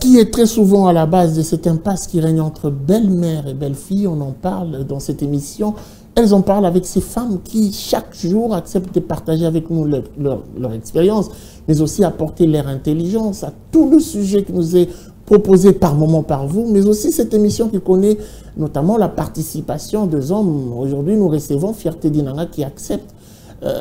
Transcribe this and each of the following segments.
qui est très souvent à la base de cette impasse qui règne entre belle-mère et belle-fille? On en parle dans cette émission. Elles en parlent avec ces femmes qui, chaque jour, acceptent de partager avec nous leur expérience, mais aussi apporter leur intelligence à tout le sujet qui nous est proposé par moment par vous, mais aussi cette émission qui connaît notamment la participation des hommes. Aujourd'hui, nous recevons Fierté Dinanga qui accepte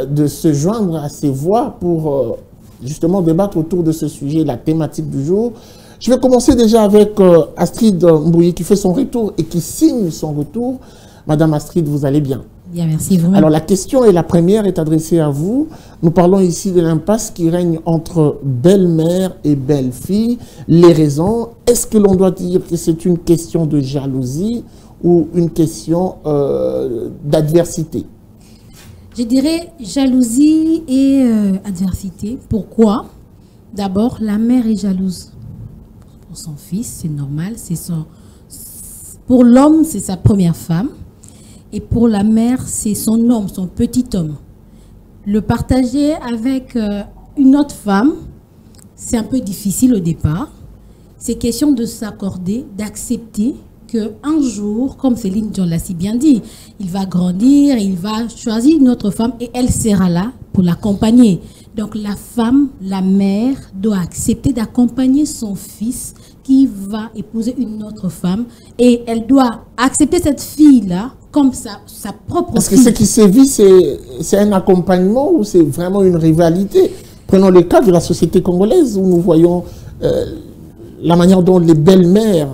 de se joindre à ces voix pour justement débattre autour de ce sujet, la thématique du jour. Je vais commencer déjà avec Astrid Mbouyi qui fait son retour et qui signe son retour. Madame Astrid, vous allez bien? Bien, merci. Vous-même? Alors la question et la première est adressée à vous. Nous parlons ici de l'impasse qui règne entre belle-mère et belle-fille. Les raisons, est-ce que l'on doit dire que c'est une question de jalousie ou une question d'adversité? Je dirais jalousie et adversité. Pourquoi? D'abord, la mère est jalouse pour son fils, c'est normal. Pour l'homme, c'est sa première femme. Et pour la mère, c'est son homme, son petit homme. Le partager avec une autre femme, c'est un peu difficile au départ. C'est question de s'accorder, d'accepter qu'un jour, comme Céline Dion l'a si bien dit, il va grandir, il va choisir une autre femme et elle sera là pour l'accompagner. Donc la femme, la mère, doit accepter d'accompagner son fils qui va épouser une autre femme et elle doit accepter cette fille-là comme sa propre fille. Est-ce que ce qui sévit, c'est un accompagnement ou c'est vraiment une rivalité? Prenons le cas de la société congolaise où nous voyons la manière dont les belles-mères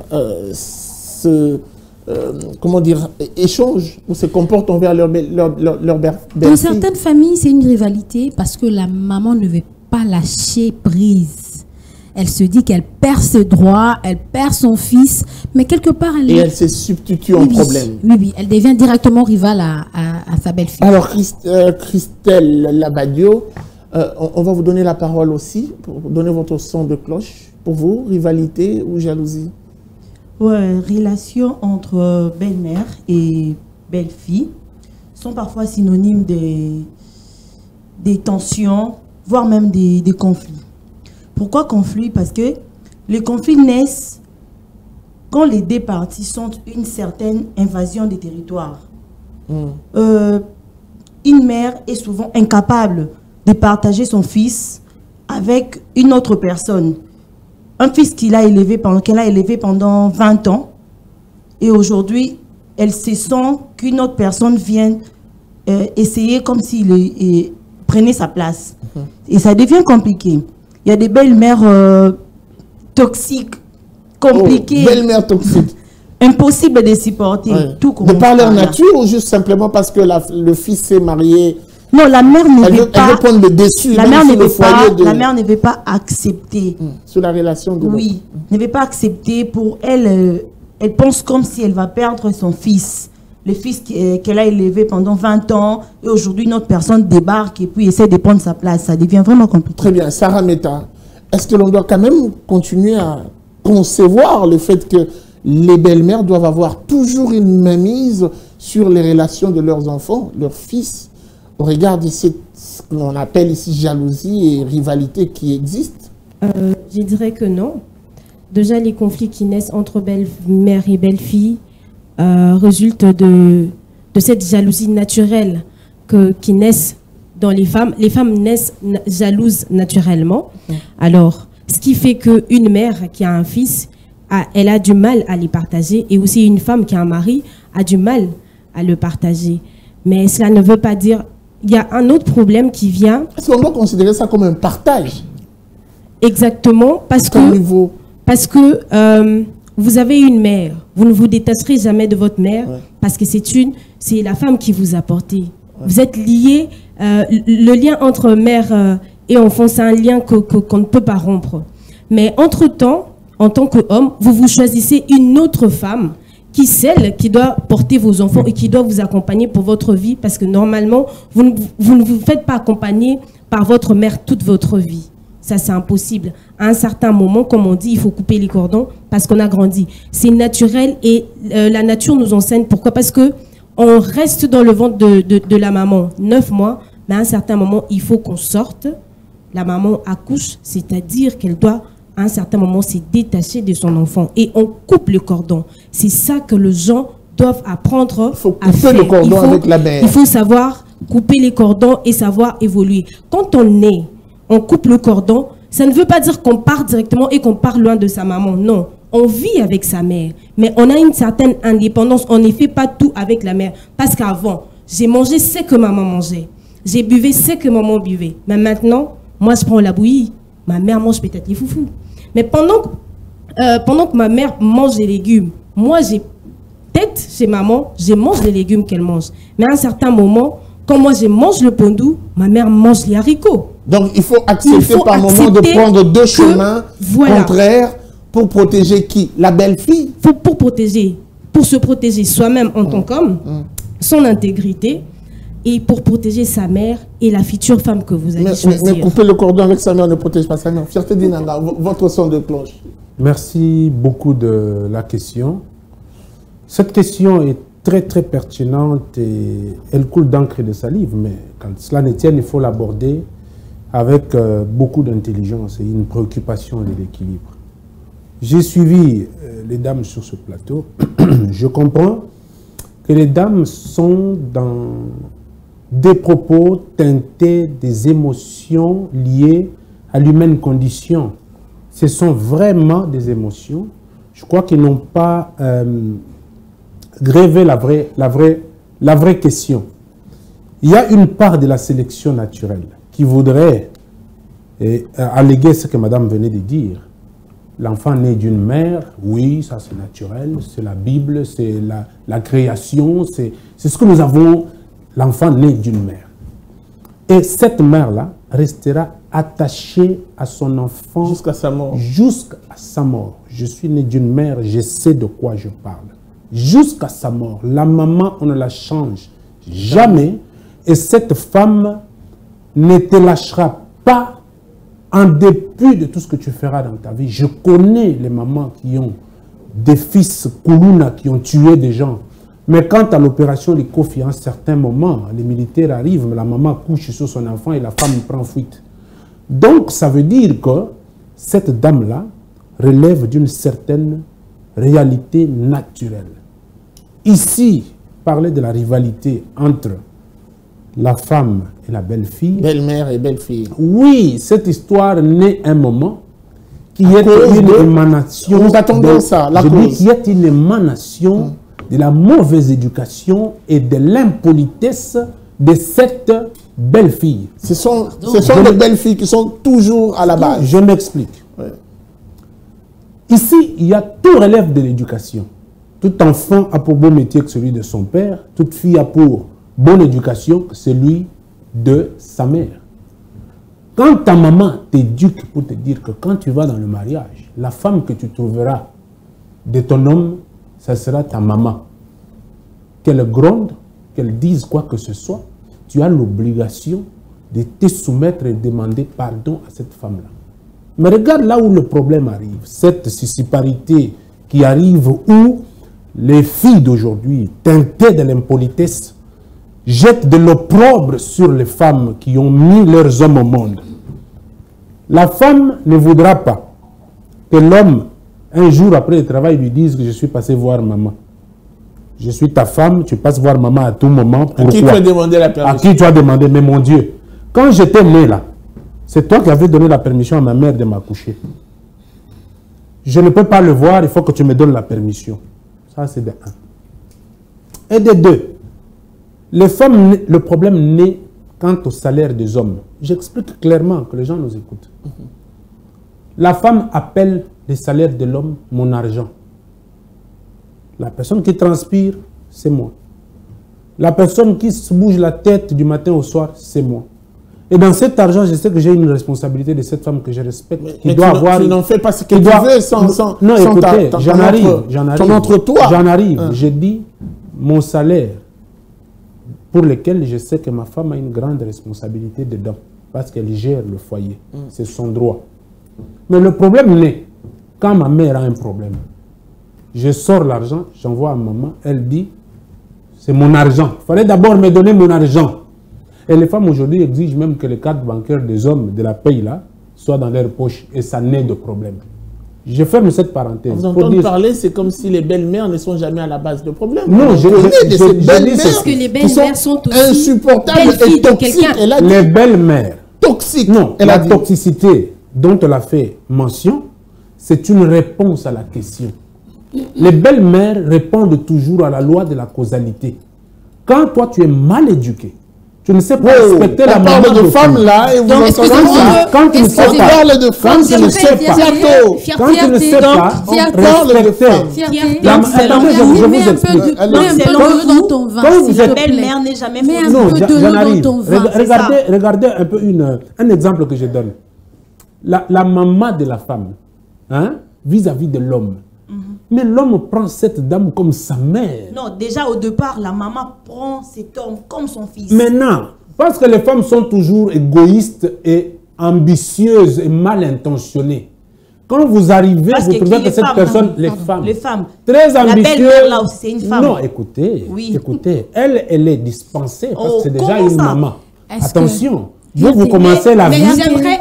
comment dire, échangent ou se comportent envers leur belle-fille. Dans certaines familles, c'est une rivalité parce que la maman ne veut pas lâcher prise. Elle se dit qu'elle perd ses droits, elle perd son fils, mais quelque part... elle se substitue en problème. Oui, elle devient directement rivale à sa belle-fille. Alors, Christelle Labadio, on va vous donner la parole aussi, pour donner votre son de cloche. Pour vous, rivalité ou jalousie? Ouais, relations entre belle-mère et belle-fille sont parfois synonymes des tensions, voire même des conflits. Pourquoi conflit? Parce que les conflits naissent quand les deux parties sentent une certaine invasion des territoires. Une mère est souvent incapable de partager son fils avec une autre personne. Un fils qu'elle a élevé pendant 20 ans et aujourd'hui, elle se sent qu'une autre personne vienne essayer comme s'il prenait sa place. Et ça devient compliqué. Il y a des belles-mères toxiques, compliquées. Oh, belles-mères toxiques. Impossible de supporter. Ouais. Tout de par leur nature ou juste simplement parce que le fils s'est marié? Non, la mère ne veut pas. Elle veut prendre le dessus. La mère ne veut pas accepter. Sur la relation de oui, ne veut pas accepter. Pour elle, elle pense comme si elle va perdre son fils. Le fils qu'elle a élevé pendant 20 ans, et aujourd'hui, une autre personne débarque et puis essaie de prendre sa place. Ça devient vraiment compliqué. Très bien. Sarah Meta, est-ce que l'on doit quand même continuer à concevoir le fait que les belles-mères doivent avoir toujours une mainmise sur les relations de leurs enfants, leurs fils, au regard de ce qu'on appelle ici jalousie et rivalité qui existent? Je dirais que non. Déjà, les conflits qui naissent entre belle-mère et belle-fille résulte de cette jalousie naturelle qui naissent dans les femmes. Les femmes naissent jalouses naturellement. Alors, ce qui fait qu'une mère qui a un fils, elle a du mal à les partager, et aussi une femme qui a un mari a du mal à le partager. Mais cela ne veut pas dire... Il y a un autre problème qui vient... Est-ce qu'on doit considérer ça comme un partage? Exactement, parce que vous avez une mère. Vous ne vous détacherez jamais de votre mère, parce que c'est la femme qui vous a porté. Vous êtes liés. Le lien entre mère et enfant, c'est un lien qu'on ne peut pas rompre. Mais entre-temps, en tant qu'homme, vous choisissez une autre femme qui celle qui doit porter vos enfants et qui doit vous accompagner pour votre vie, parce que normalement, vous ne vous faites pas accompagner par votre mère toute votre vie. Ça, c'est impossible. À un certain moment, comme on dit, il faut couper les cordons parce qu'on a grandi. C'est naturel et la nature nous enseigne. Pourquoi? Parce que on reste dans le ventre de la maman 9 mois, mais à un certain moment, il faut qu'on sorte. La maman accouche, c'est-à-dire qu'elle doit à un certain moment, se détacher de son enfant et on coupe le cordon. C'est ça que les gens doivent apprendre à faire. Le cordon avec la mère. Il faut savoir couper les cordons et savoir évoluer. Quand on est, on coupe le cordon, ça ne veut pas dire qu'on part directement et qu'on part loin de sa maman. Non, on vit avec sa mère, mais on a une certaine indépendance. On ne fait pas tout avec la mère. Parce qu'avant, j'ai mangé ce que maman mangeait. J'ai buvé ce que maman buvait. Mais maintenant, moi, je prends la bouillie. Ma mère mange peut-être les foufous. Mais pendant que ma mère mange les légumes, moi, j'ai tête chez maman, je mange les légumes qu'elle mange. Mais à un certain moment, quand moi, je mange le pondou, ma mère mange les haricots. Donc, il faut accepter par moment de prendre deux chemins contraires pour protéger qui? La belle-fille? Pour se protéger soi-même en tant qu'homme, son intégrité, et pour protéger sa mère et la future femme que vous allez choisir. Mais couper le cordon avec sa mère ne protège pas sa mère. Fierté Dinanga, votre son de cloche. Merci beaucoup de la question. Cette question est très très pertinente et elle coule d'encre et de salive, mais quand cela ne tienne, il faut l'aborder avec beaucoup d'intelligence et une préoccupation de l'équilibre. J'ai suivi les dames sur ce plateau. Je comprends que les dames sont dans des propos teintés des émotions liées à l'humaine condition. Ce sont vraiment des émotions. Je crois qu'ils n'ont pas grévé la vraie question. Il y a une part de la sélection naturelle qui voudrait alléguer ce que madame venait de dire. L'enfant né d'une mère, oui, ça c'est naturel, c'est la Bible, c'est la création, c'est ce que nous avons, l'enfant né d'une mère. Et cette mère-là restera attachée à son enfant jusqu'à sa mort. Jusqu'à sa mort. Je suis né d'une mère, je sais de quoi je parle. Jusqu'à sa mort. La maman, on ne la change jamais. Et cette femme ne te lâchera pas en dépit de tout ce que tu feras dans ta vie. Je connais les mamans qui ont des fils Koulouna qui ont tué des gens. Mais quand à l'opération les Kofi, à un certain moment, les militaires arrivent, la maman couche sur son enfant et la femme prend fuite. Donc, ça veut dire que cette dame-là relève d'une certaine réalité naturelle. Ici, parler de la rivalité entre la femme et la belle-fille. Belle-mère et belle-fille. Oui, cette histoire naît un moment qui est une émanation. Nous attendons ça, la cause. Je dis qu'il y a une émanation de la mauvaise éducation et de l'impolitesse de cette belle-fille. Ce sont des belles-filles qui sont toujours à la base. Je m'explique. Ouais. Ici, il y a tout relève de l'éducation. Tout enfant a pour beau métier que celui de son père. Toute fille a pour bonne éducation que celui de sa mère. Quand ta maman t'éduque pour te dire que quand tu vas dans le mariage, la femme que tu trouveras de ton homme, ça sera ta maman. Qu'elle gronde, qu'elle dise quoi que ce soit, tu as l'obligation de te soumettre et demander pardon à cette femme-là. Mais regarde là où le problème arrive, cette siciparité qui arrive où les filles d'aujourd'hui, teintées de l'impolitesse, jettent de l'opprobre sur les femmes qui ont mis leurs hommes au monde. La femme ne voudra pas que l'homme, un jour après le travail, lui dise que je suis passé voir maman. Je suis ta femme, tu passes voir maman à tout moment. Pourquoi? À qui tu as demandé la permission? À qui tu as demandé? Mais mon Dieu, quand j'étais né là, c'est toi qui avais donné la permission à ma mère de m'accoucher. Je ne peux pas le voir, il faut que tu me donnes la permission. Ça, c'est de un. Et de deux, les femmes, le problème naît quant au salaire des hommes. J'explique clairement que les gens nous écoutent. La femme appelle le salaire de l'homme mon argent. La personne qui transpire, c'est moi. La personne qui se bouge la tête du matin au soir, c'est moi. Et dans cet argent, je sais que j'ai une responsabilité de cette femme que je respecte. Mais tu n'en fais pas ce que tu veux sans non, écoutez, j'en arrive. J'en arrive. Je dis mon salaire pour lequel je sais que ma femme a une grande responsabilité dedans parce qu'elle gère le foyer. C'est son droit. Mais le problème naît quand ma mère a un problème. Je sors l'argent, j'envoie à maman, elle dit c'est mon argent. Il fallait d'abord me donner mon argent. Et les femmes aujourd'hui exigent même que les cartes bancaires des hommes de la paye là soit dans leur poche et ça naît de problèmes. Je ferme cette parenthèse. Vous entendez parler, c'est comme si les belles-mères ne sont jamais à la base de problèmes. Non, je dis ces belles-mères parce que les belles-mères sont aussi insupportables et toxiques. Les belles-mères. Toxiques. Non, la toxicité dont elle a fait mention, c'est une réponse à la question. Les belles-mères répondent toujours à la loi de la causalité. Quand toi, tu es mal éduqué, tu ne sais pas respecter la maman de femmes là et vous entendez ça. Quand tu ne sais pas, parle de femmes, tu ne sais pas. Quand tu ne sais pas, respecter. Attendez, je vous explique. Quand vous êtes belle-mère n'est jamais fausse. Non, j'en arrive. Regardez un peu un exemple que je donne. La maman de la femme, hein, vis-à-vis de l'homme. Mais l'homme prend cette dame comme sa mère. Non, déjà au départ, la maman prend cet homme comme son fils. Maintenant, parce que les femmes sont toujours égoïstes et ambitieuses et mal intentionnées. Quand vous arrivez, vous trouvez que cette personne, les femmes, très ambitieuses. La belle-mère là aussi, c'est une femme. Non, écoutez, elle est dispensée parce que c'est déjà une maman. Attention, vous commencez la vie,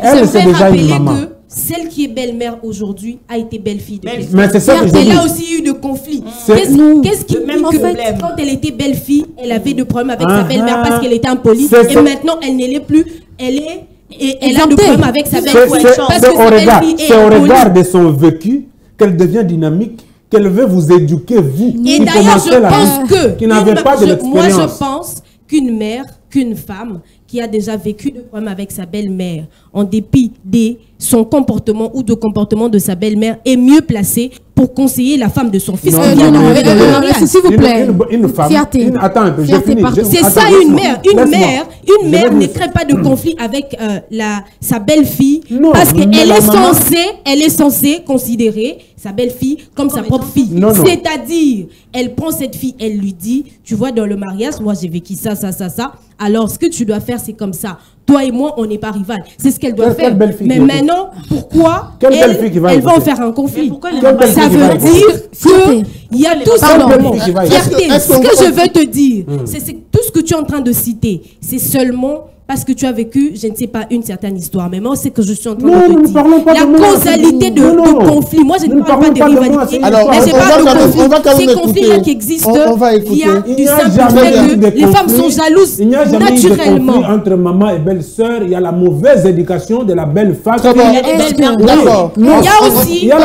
elle c'est déjà une maman. Celle qui est belle-mère aujourd'hui a été belle-fille. Mais c'est ça que je dis. Elle a aussi eu de conflits. Qu'est-ce qui dit que quand elle était belle-fille, elle avait de problèmes avec sa belle-mère parce qu'elle était impolie et maintenant elle ne l'est plus. Elle a de problèmes avec sa belle-fille. C'est au regard de son vécu qu'elle devient dynamique, qu'elle veut vous éduquer, vous. Et d'ailleurs, je pense que qui n'avez pas de l'expérience. Moi, je pense qu'une mère, qu'une femme qui a déjà vécu de problèmes avec sa belle-mère, en dépit de son comportement ou de comportement de sa belle-mère, est mieux placée pour conseiller la femme de son fils. S'il vous plaît. Une femme. Attends un peu, j'ai fini. C'est ça une mère. Une mère ne crée pas de conflit avec sa belle-fille parce qu'elle est censée considérer sa belle-fille comme sa propre fille. C'est-à-dire, elle prend cette fille, elle lui dit, tu vois, dans le mariage, moi j'ai vécu ça. Alors, ce que tu dois faire, c'est comme ça. Toi et moi, on n'est pas rivales. C'est ce qu'elle doit faire. Mais maintenant, pourquoi elle va en faire un conflit? Ça veut dire qu'il y a tout simplement fierté. Ce que je veux te dire, c'est tout ce que tu es en train de citer. C'est seulement parce que tu as vécu, je ne sais pas, une certaine histoire. Mais moi, c'est que je suis en train de te dire. La causalité de conflit. Moi, je ne parle pas de rivalité. Mais je parle de conflit. Ces conflits-là qui existent via du simple fait que les femmes sont jalouses naturellement. Il n'y a jamais eu de conflit entre maman et belle-sœur. Il y a la mauvaise éducation de la belle femme. Il y a aussi la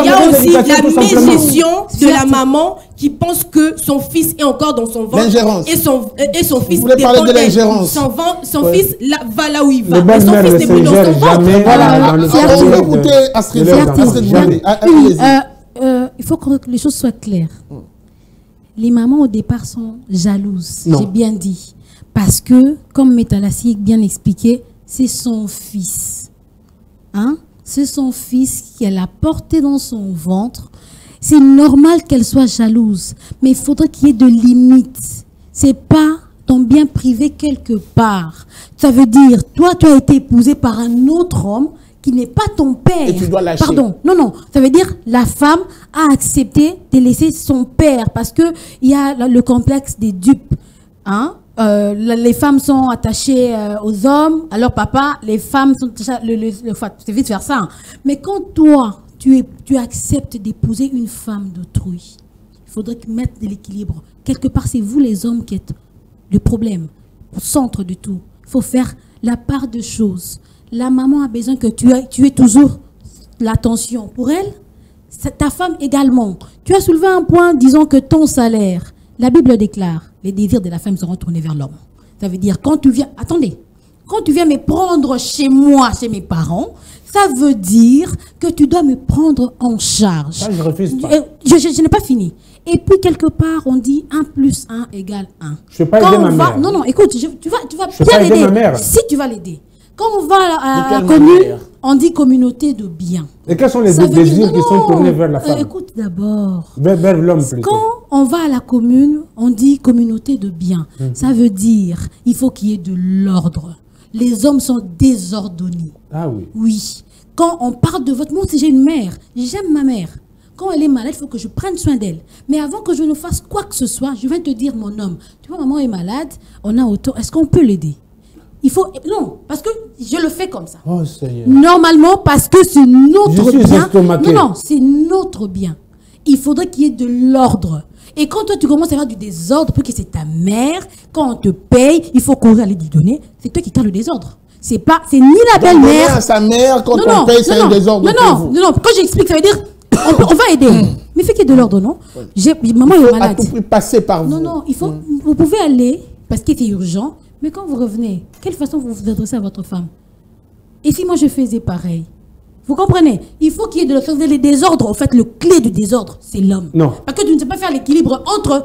mégestion de la maman qui pense que son fils est encore dans son ventre et son fils dépend d'elle. Son fils va là où il va. Et son fils dépend dans son ventre. Voilà. On va écouter Astrid. Il faut que les choses soient claires. Les mamans au départ sont jalouses, j'ai bien dit. Parce que, comme Métalassi bien expliqué, c'est son fils. Hein? C'est son fils qu'elle a porté dans son ventre. C'est normal qu'elle soit jalouse, mais il faudrait qu'il y ait de limites. C'est pas ton bien privé quelque part. Ça veut dire, toi, tu as été épousée par un autre homme qui n'est pas ton père. Et tu dois lâcher. Pardon, non. Ça veut dire, la femme a accepté de laisser son père parce que il y a le complexe des dupes. Hein? Les femmes sont attachées aux hommes, alors papa, les femmes sont attachées, c'est vite faire ça. Hein. Mais quand toi, tu acceptes d'épouser une femme d'autrui, il faudrait mettre de l'équilibre. Quelque part, c'est vous les hommes qui êtes le problème, au centre de tout. Il faut faire la part de choses. La maman a besoin que tu aies toujours l'attention pour elle. Ta femme également. Tu as soulevé un point, disons que ton salaire, la Bible déclare, les désirs de la femme seront tournés vers l'homme. Ça veut dire, quand tu viens me prendre chez moi, chez mes parents, ça veut dire que tu dois me prendre en charge. Ça, je refuse pas. Je n'ai pas fini. Et puis, quelque part, on dit 1 + 1 = 1. Je ne vais pas aider ma mère. Non, écoute, tu vas bien l'aider. Si tu vas l'aider. Quand on va à la commune, on dit communauté de biens. Et quels sont les désirs qui sont tournés vers la femme? Écoute d'abord. Vers l'homme plutôt. Quand on va à la commune, on dit communauté de biens. Ça veut dire il faut qu'il y ait de l'ordre. Les hommes sont désordonnés. Ah oui. Oui. Quand on parle de votre... Moi, si j'ai une mère, j'aime ma mère. Quand elle est malade, il faut que je prenne soin d'elle. Mais avant que je ne fasse quoi que ce soit, je vais te dire, mon homme, tu vois, maman est malade, on a autant... Est-ce qu'on peut l'aider? Il faut... Non, parce que je le fais comme ça. Oh, Seigneur. Normalement, parce que c'est notre Je suis bien. estomaqué. Non, c'est notre bien. Il faudrait qu'il y ait de l'ordre. Et quand toi, tu commences à faire du désordre, parce que c'est ta mère, quand on te paye, il faut courir aller lui donner. C'est toi qui crée le désordre. C'est ni la Donner belle-mère. à sa mère, quand on paye, c'est un désordre pour vous. Non. Quand j'explique, ça veut dire, on va aider. Mais fais qu'il y ait de l'ordre, non? Maman est malade. À tout prix passer par vous. Non, il faut, vous pouvez aller, parce que c'est urgent, mais quand vous revenez, quelle façon vous vous adressez à votre femme? Et si moi je faisais pareil? Vous comprenez? Il faut qu'il y ait le désordre. En fait, le clé du désordre, c'est l'homme. Non. Parce que tu ne sais pas faire l'équilibre entre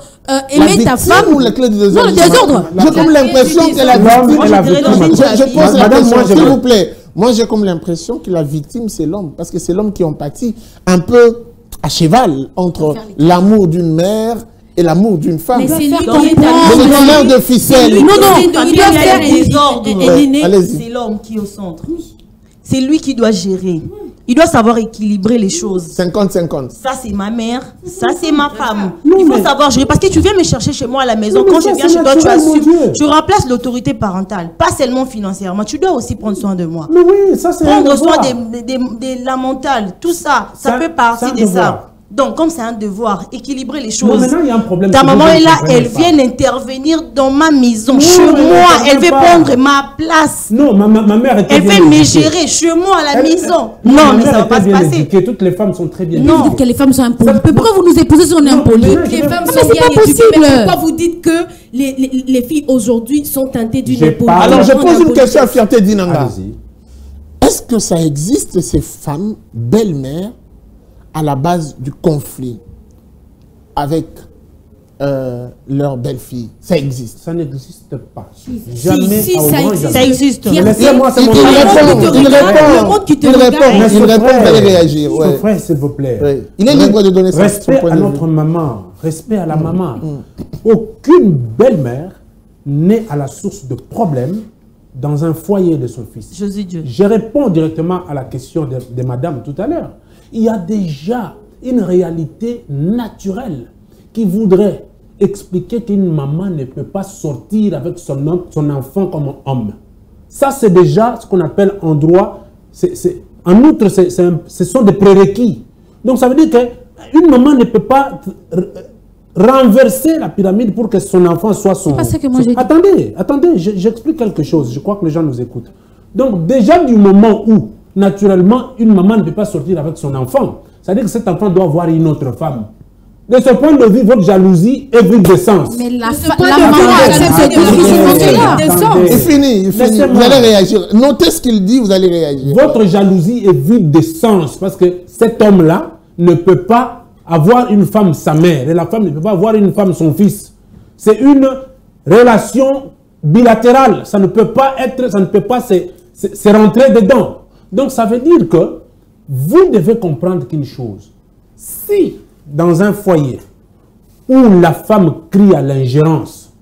aimer ta femme... ou la clé du désordre? Non, le désordre. J'ai comme l'impression que la victime... Je pose la question, s'il vous plaît. Moi, j'ai comme l'impression que la victime, c'est l'homme. Parce que c'est l'homme qui en pâtit un peu à cheval entre l'amour d'une mère et l'amour d'une femme. Mais c'est lui qui le mère de ficelle. Non, il doit faire des désordres. C'est l'homme qui est au centre. C'est lui qui doit gérer. Il doit savoir équilibrer les choses. 50-50. Ça, c'est ma mère. Ça, c'est ma femme. Il faut savoir gérer. Parce que tu viens me chercher chez moi à la maison. Quand je viens chez toi, tu assumes. Tu remplaces l'autorité parentale. Pas seulement financièrement. Tu dois aussi prendre soin de moi. Mais oui, ça c'est prendre soin de la mentale. Tout ça, ça fait partie de ça. Donc, comme c'est un devoir, équilibrer les choses. Non, maintenant, il y a un problème. Ta maman est là, elle vient intervenir dans ma maison, chez moi. Elle veut prendre ma place. Non, ma mère était elle veut me gérer chez moi à la maison. Non, mais ça ne va pas se passer. Toutes les femmes sont très bien éduquées. Vous dites que les femmes sont impolies. Pourquoi vous nous épousez si on est impolies? Les femmes sont bien éduquées. Pourquoi vous dites que les filles aujourd'hui sont teintées d'une impolie? Alors, je pose une question à Fierté Dinanga. Est-ce que ça existe, ces femmes, belles-mères, à la base du conflit avec leur belle-fille? Ça existe? Ça n'existe pas. Jamais. Si, ça existe. Laissez-moi, c'est mon Il répond, vous allez réagir. Frère, s'il vous plaît. Il est libre de donner son point de vue. Respect à notre maman. Respect à la maman. Aucune belle-mère n'est à la source de problèmes dans un foyer de son fils. Je réponds directement à la question de madame tout à l'heure. Il y a déjà une réalité naturelle qui voudrait expliquer qu'une maman ne peut pas sortir avec son enfant comme un homme. Ça, c'est déjà ce qu'on appelle en droit. En outre, ce sont des prérequis. Donc, ça veut dire qu'une maman ne peut pas renverser la pyramide pour que son enfant soit son... Attendez, j'explique quelque chose. Je crois que les gens nous écoutent. Donc, déjà du moment où naturellement, une maman ne peut pas sortir avec son enfant. C'est-à-dire que cet enfant doit avoir une autre femme. De ce point de vue, votre jalousie est vide de sens. Mais la maman accepte de c'est fini. Vous allez réagir. Notez ce qu'il dit, vous allez réagir. Votre jalousie est vide de sens parce que cet homme-là ne peut pas avoir une femme sa mère et la femme ne peut pas avoir une femme son fils. C'est une relation bilatérale. Ça ne peut pas être, ça ne peut pas se rentrer dedans. Donc, ça veut dire que vous devez comprendre qu'une chose. Si, dans un foyer où la femme crie à l'ingérence,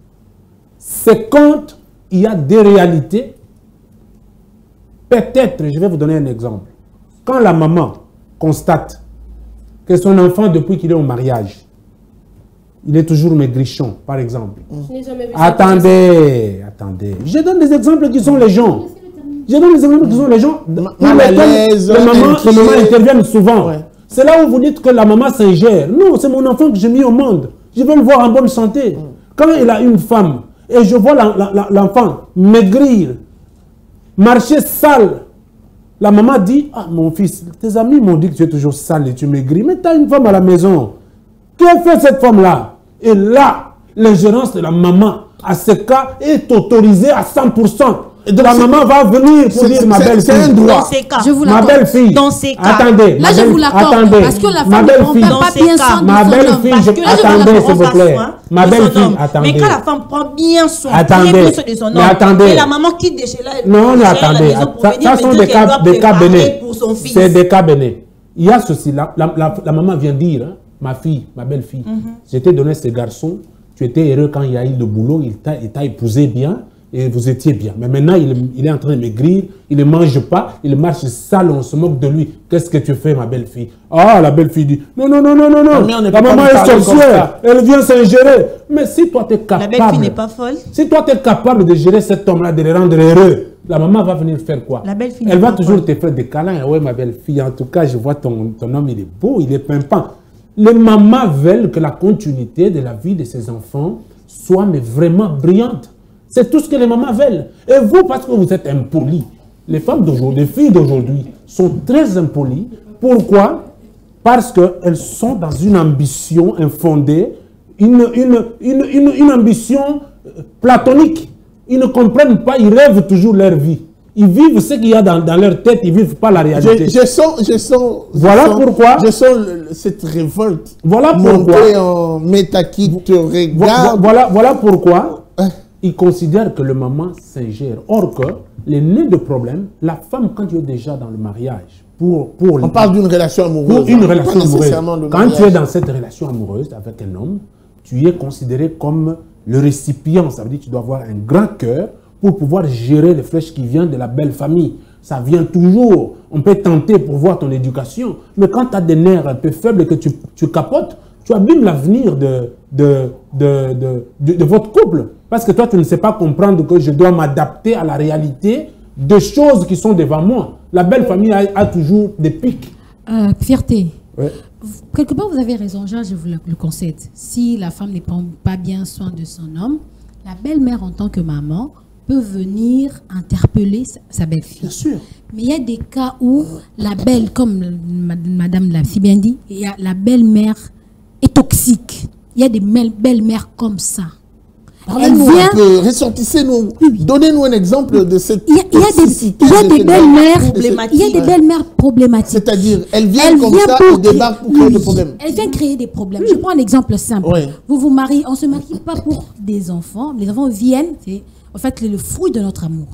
c'est quand il y a des réalités, peut-être, je vais vous donner un exemple. Quand la maman constate que son enfant, depuis qu'il est au mariage, il est toujours maigrichon, par exemple. Attendez. Je donne des exemples qui sont les gens. Je donne des exemples qui sont les gens les mamans interviennent souvent. Ouais. C'est là où vous dites que la maman s'ingère. Non, c'est mon enfant que j'ai mis au monde. Je veux le voir en bonne santé. Quand il a une femme et je vois l'enfant maigrir, marcher sale, la maman dit, ah mon fils, tes amis m'ont dit que tu es toujours sale et tu maigris, mais tu as une femme à la maison. Que fait cette femme-là? Et là, l'ingérence de la maman à ce cas est autorisée à 100%. Et de la maman va venir pour dire ma belle-fille. C'est un droit. Ma belle-fille. Dans ces cas. Attendez. Là, je vous l'accorde. Parce que la femme ne prend pas bien soin de ma belle-fille, attendez, s'il vous plaît. Ma belle-fille, attendez. Mais quand la femme prend bien soin de son homme, et la maman quitte de chez là, non, mais attendez. Ça sont des cas bénés. C'est des cas bénés. Il y a ceci. La maman vient dire, ma fille, ma belle-fille, je t'ai donné ce garçon, tu étais heureux quand il y a eu le boulot, il t'a épousé bien. et vous étiez bien. Mais maintenant, il est en train de maigrir, il ne mange pas, il marche sale, on se moque de lui. Qu'est-ce que tu fais, ma belle-fille? Ah, la belle-fille dit, non, non, non, non, non, non. La maman est sorcière, elle vient s'ingérer. Mais si toi, tu es capable... La belle-fille n'est pas folle. Si toi, tu es capable de gérer cet homme-là, de le rendre heureux, la maman va venir faire quoi? La belle-fille Elle va toujours te faire des câlins. Ouais, ma belle-fille, en tout cas, je vois ton homme, il est beau, il est pimpant. Les mamans veulent que la continuité de la vie de ses enfants soit mais vraiment brillante. C'est tout ce que les mamans veulent. Et vous, parce que vous êtes impolis, les femmes d'aujourd'hui, les filles d'aujourd'hui sont très impolies. Pourquoi? Parce qu'elles sont dans une ambition infondée, une ambition platonique. Ils ne comprennent pas, ils rêvent toujours leur vie. Ils vivent ce qu'il y a dans leur tête, ils ne vivent pas la réalité. Je sens cette révolte. Voilà pourquoi. En méta qui te regarde. Voilà pourquoi ils considèrent que le maman s'ingère. Or que, les nœuds de problème, la femme, quand tu es déjà dans le mariage, on parle d'une relation amoureuse. Pour une relation amoureuse. Quand tu es dans cette relation amoureuse avec un homme, tu es considéré comme le récipient. Ça veut dire que tu dois avoir un grand cœur pour pouvoir gérer les flèches qui viennent de la belle famille. Ça vient toujours. On peut tenter pour voir ton éducation. Mais quand tu as des nerfs un peu faibles et que tu capotes, tu abîmes l'avenir de votre couple. Parce que toi, tu ne sais pas comprendre que je dois m'adapter à la réalité des choses qui sont devant moi. La belle famille a toujours des pics. Fierté. Ouais. Quelque part, vous avez raison, Jean, je vous le concède. Si la femme ne prend pas bien soin de son homme, la belle-mère, en tant que maman, peut venir interpeller sa belle-fille. Bien sûr. Mais il y a des cas où la belle, comme madame l'a si bien dit, la belle-mère est toxique. Il y a des belles-mères comme ça. Parlez-nous un peu, ressortissez-nous, donnez-nous un exemple de cette toxicité. Il y a des belles-mères problématiques. C'est-à-dire, elles viennent comme ça et débarquent pour créer des problèmes. Elles viennent créer des problèmes. Je prends un exemple simple. Oui. Vous vous mariez, on ne se marie pas pour des enfants. Les enfants viennent, c'est en fait le fruit de notre amour.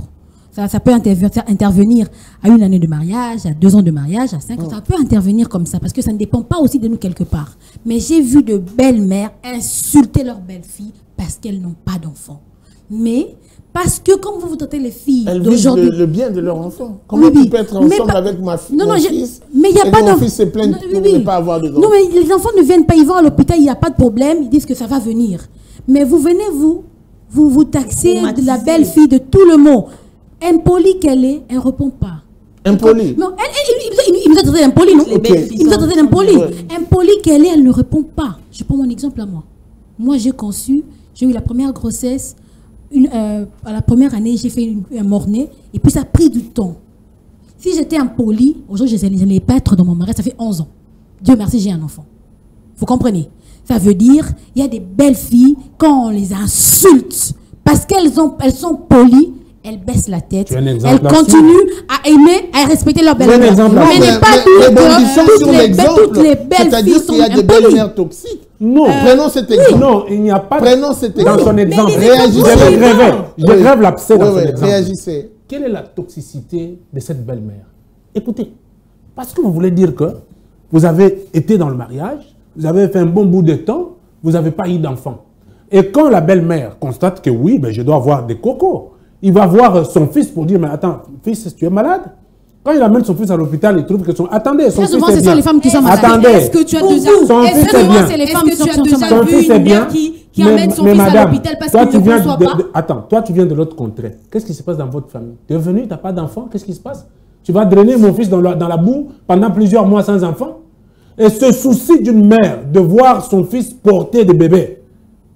Ça peut intervenir à 1 année de mariage, à 2 ans de mariage, à 5 ans. Ça peut intervenir comme ça parce que ça ne dépend pas aussi de nous quelque part. Mais j'ai vu de belles-mères insulter leurs belles-filles parce qu'elles n'ont pas d'enfants. Mais parce que comme vous traitez les filles d'aujourd'hui... Elles vivent le bien de leur enfant. Comment tu peux être ensemble avec ma fille, mon fils, mais il n'y a pas mon fils se plaint pour ne pas avoir de enfants. Non, mais les enfants ne viennent pas, ils vont à l'hôpital, il n'y a pas de problème, ils disent que ça va venir. Mais vous venez, vous taxez de la belle-fille de tout le monde. Impolie qu'elle est, elle ne répond pas. Impolie? Non, il nous a traité d'impoli, non? Il nous a traité d'impoli. Impolie qu'elle est, elle ne répond pas. Je prends mon exemple à moi. Moi, j'ai eu la première grossesse, à la première année, j'ai fait un mort-né, et puis ça a pris du temps. Si j'étais impolie, aujourd'hui, je n'allais pas être dans mon mariage, ça fait 11 ans. Dieu merci, j'ai un enfant. Vous comprenez? Ça veut dire, il y a des belles filles, quand on les insulte, parce qu'elles sont polies, elles baissent la tête, elles continuent à aimer, à respecter leur belle-mère. Mais n'est pas toutes les belles filles sont impolies. C'est-à-dire qu'il y a des belles-mères toxiques. Non. Prenons cet exemple. Non, il n'y a pas. Prenons cet exemple. Dans son exemple. Je grève l'abcès dans son exemple. Réagissez. Quelle est la toxicité de cette belle-mère? Écoutez, parce que vous voulez dire que vous avez été dans le mariage, vous avez fait un bon bout de temps, vous n'avez pas eu d'enfant. Et quand la belle-mère constate que oui, ben je dois avoir des cocos, il va voir son fils pour dire, mais attends, fils, tu es malade? Quand il amène son fils à l'hôpital, il trouve que son... Attendez, son fils est bien. Ce sont les femmes qui sont malades. Attendez. Est-ce que tu as déjà vu une mère qui amène son fils à l'hôpital parce qu'il ne reçoit pas? Attends, toi tu viens de l'autre contrée. Qu'est-ce qui se passe dans votre famille? Tu es venu, tu n'as pas d'enfant, qu'est-ce qui se passe? Tu vas drainer mon fils dans la boue pendant plusieurs mois sans enfant? Et ce souci d'une mère de voir son fils porter des bébés,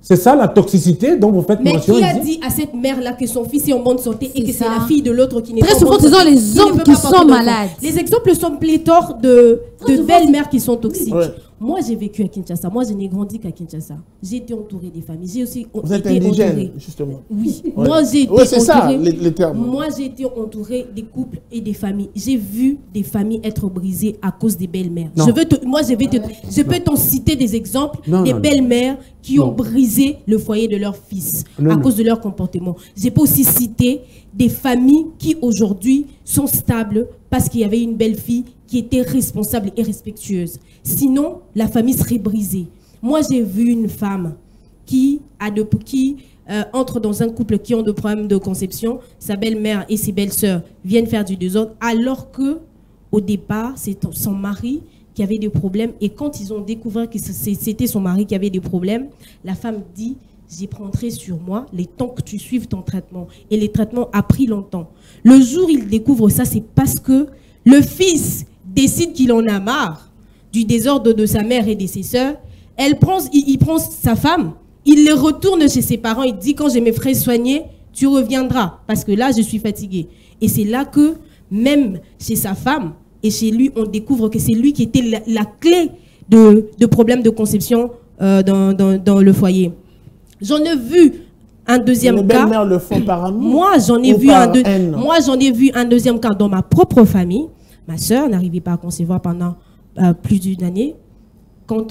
c'est ça la toxicité dont vous faites mention. Mais qui a dit à cette mère-là que son fils est en bonne santé et que c'est la fille de l'autre qui n'est pas en bonne santé? Très souvent, ce sont les hommes qui sont malades. Les exemples sont pléthores de belles-mères qui sont toxiques. Ouais. Moi, j'ai vécu à Kinshasa. Moi, je n'ai grandi qu'à Kinshasa. J'ai été entourée des familles. J'ai aussi Vous êtes indigène, justement. Oui. Ouais. Moi, j'ai été c'est ça, les termes. Moi, j'ai été entourée des couples et des familles. J'ai vu des familles être brisées à cause des belles-mères. Je peux t'en citer des exemples des belles-mères qui ont brisé le foyer de leur fils à cause de leur comportement. J'ai pas aussi cité des familles qui aujourd'hui sont stables parce qu'il y avait une belle-fille qui était responsable et respectueuse. Sinon, la famille serait brisée. Moi, j'ai vu une femme qui entre dans un couple qui ont des problèmes de conception, sa belle-mère et ses belles-sœurs viennent faire du désordre, alors que au départ, c'est son mari qui avait des problèmes. Et quand ils ont découvert que c'était son mari qui avait des problèmes, la femme dit: j'y prendrai sur moi les temps que tu suives ton traitement. Et les traitements a pris longtemps. Le jour où il découvre ça, c'est parce que le fils décide qu'il en a marre du désordre de sa mère et de ses sœurs. Il prend sa femme, il les retourne chez ses parents, il dit: quand je me ferai soigner, tu reviendras, parce que là, je suis fatiguée. Et c'est là que, même chez sa femme et chez lui, on découvre que c'est lui qui était la clé de problèmes de conception dans le foyer. J'en ai vu un deuxième cas. Les belles-mères le font par amour. Moi, j'en ai vu un deuxième cas dans ma propre famille. Ma sœur n'arrivait pas à concevoir pendant plus d'une année. Quand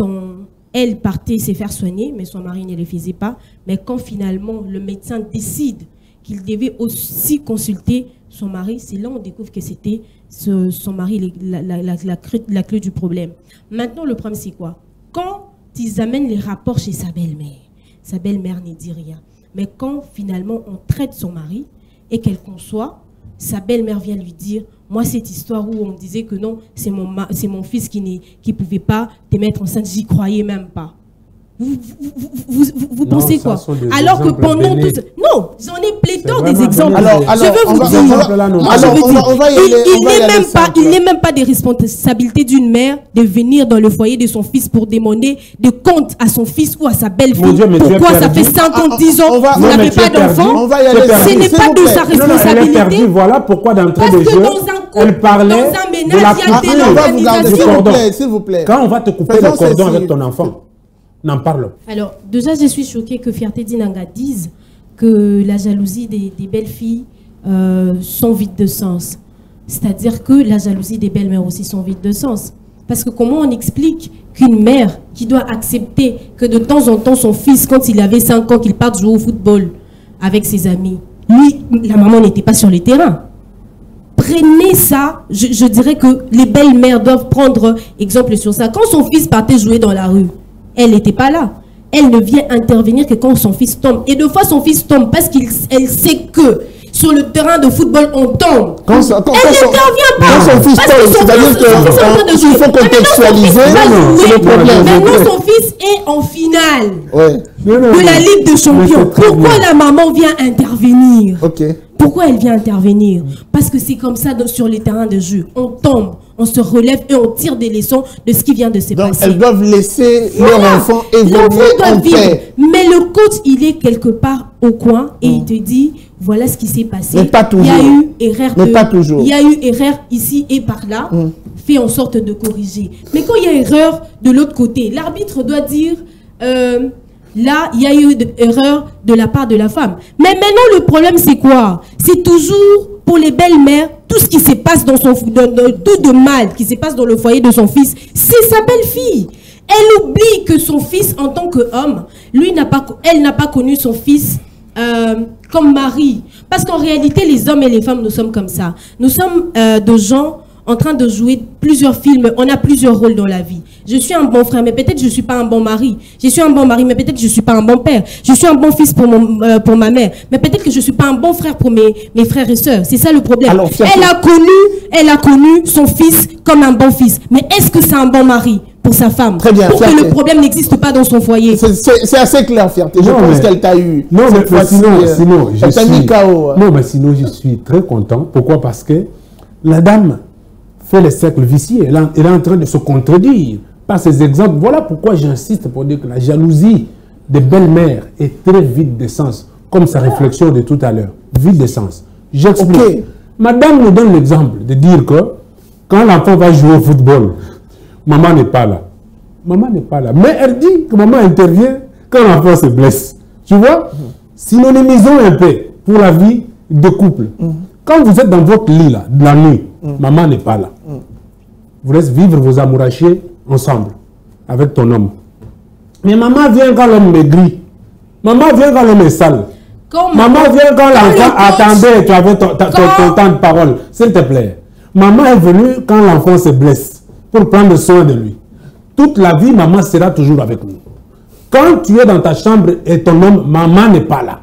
elle partait se faire soigner, mais son mari ne le faisait pas. Mais quand finalement le médecin décide qu'il devait aussi consulter son mari, c'est là qu'on découvre que c'était son mari la clé du problème. Maintenant, le problème, c'est quoi? Quand ils amènent les rapports chez sa belle-mère ne dit rien. Mais quand finalement on traite son mari et qu'elle conçoit, sa belle-mère vient lui dire: moi, cette histoire où on disait que non, c'est mon fils qui ne pouvait pas te mettre enceinte, j'y croyais même pas. Vous pensez quoi? Alors que pendant tout ça... Non, j'en ai pléthore des exemples. Je veux vous dire, il n'est même pas des responsabilités d'une mère de venir dans le foyer de son fils pour demander des comptes à son fils ou à sa belle-fille. Pourquoi ça fait 50, 10 ans vous n'avez pas d'enfant? Ce n'est pas de sa responsabilité. Voilà pourquoi d'entrée de jeu, elle parlait de la coupure. On va vous garder, s'il vous plaît. Quand on va te couper le cordon avec ton enfant, n'en parle. Alors, déjà, je suis choquée que Fierté Dinanga dise que la jalousie des belles-filles sont vides de sens. C'est-à-dire que la jalousie des belles-mères aussi sont vides de sens. Parce que comment on explique qu'une mère qui doit accepter que de temps en temps son fils, quand il avait 5 ans, qu'il parte jouer au football avec ses amis, lui, la maman n'était pas sur le terrain. Prenez ça, je dirais que les belles-mères doivent prendre exemple sur ça. Quand son fils partait jouer dans la rue, elle n'était pas là. Elle ne vient intervenir que quand son fils tombe. Et deux fois, son fils tombe parce qu'elle sait que sur le terrain de football, on tombe. Elle n'intervient pas. Quand son fils tombe, c'est-à-dire qu'il faut contextualiser le problème. Maintenant, son fils est en finale de la Ligue des Champions. Pourquoi la maman vient intervenir? Pourquoi elle vient intervenir? Parce que c'est comme ça sur les terrains de jeu. On tombe, on se relève et on tire des leçons de ce qui vient de se passer. Donc elles doivent laisser leur enfant évoluer en paix. Mais le coach, il est quelque part au coin et il te dit: voilà ce qui s'est passé. Mais pas toujours. Il y a eu erreur. Mais pas toujours. Il y a eu erreur ici et par là. Fait en sorte de corriger. Mais quand il y a erreur de l'autre côté, l'arbitre doit dire... là, il y a eu une erreur de la part de la femme. Mais maintenant, le problème, c'est quoi? C'est toujours pour les belles-mères, tout ce qui se passe dans son... tout de mal qui se passe dans le foyer de son fils, c'est sa belle-fille. Elle oublie que son fils, en tant qu'homme, elle n'a pas connu son fils comme mari. Parce qu'en réalité, les hommes et les femmes, nous sommes comme ça. Nous sommes de gens en train de jouer plusieurs films. On a plusieurs rôles dans la vie. Je suis un bon frère, mais peut-être je ne suis pas un bon mari. Je suis un bon mari, mais peut-être je ne suis pas un bon père. Je suis un bon fils pour ma mère, mais peut-être que je ne suis pas un bon frère pour mes frères et sœurs. C'est ça le problème. Alors, elle a connu son fils comme un bon fils. Mais est-ce que c'est un bon mari pour sa femme? Très bien, pour que le problème n'existe pas dans son foyer. C'est assez clair, Fierté. Je pense qu'elle t'a eu. Non, mais sinon, elle t'a mis KO. Non, mais sinon, je suis très content. Pourquoi? Parce que la dame fait le cercle vicieux. Elle est en train de se contredire par ces exemples. Voilà pourquoi j'insiste pour dire que la jalousie des belles-mères est très vide de sens, comme sa réflexion de tout à l'heure. Vide de sens. J'explique. Madame nous donne l'exemple de dire que quand l'enfant va jouer au football, maman n'est pas là. Maman n'est pas là. Mais elle dit que maman intervient quand l'enfant se blesse. Tu vois? Synonymisons un peu pour la vie de couple. Quand vous êtes dans votre lit, là, de la nuit, maman n'est pas là. Vous laissez vivre vos amourachés ensemble, avec ton homme. Mais maman vient quand l'homme maigrit. Maman vient quand l'homme est sale. Maman vient quand l'enfant attendait, tu avais ton temps de parole. S'il te plaît. Maman est venue quand l'enfant se blesse, pour prendre soin de lui. Toute la vie, maman sera toujours avec nous. Quand tu es dans ta chambre et ton homme, maman n'est pas là.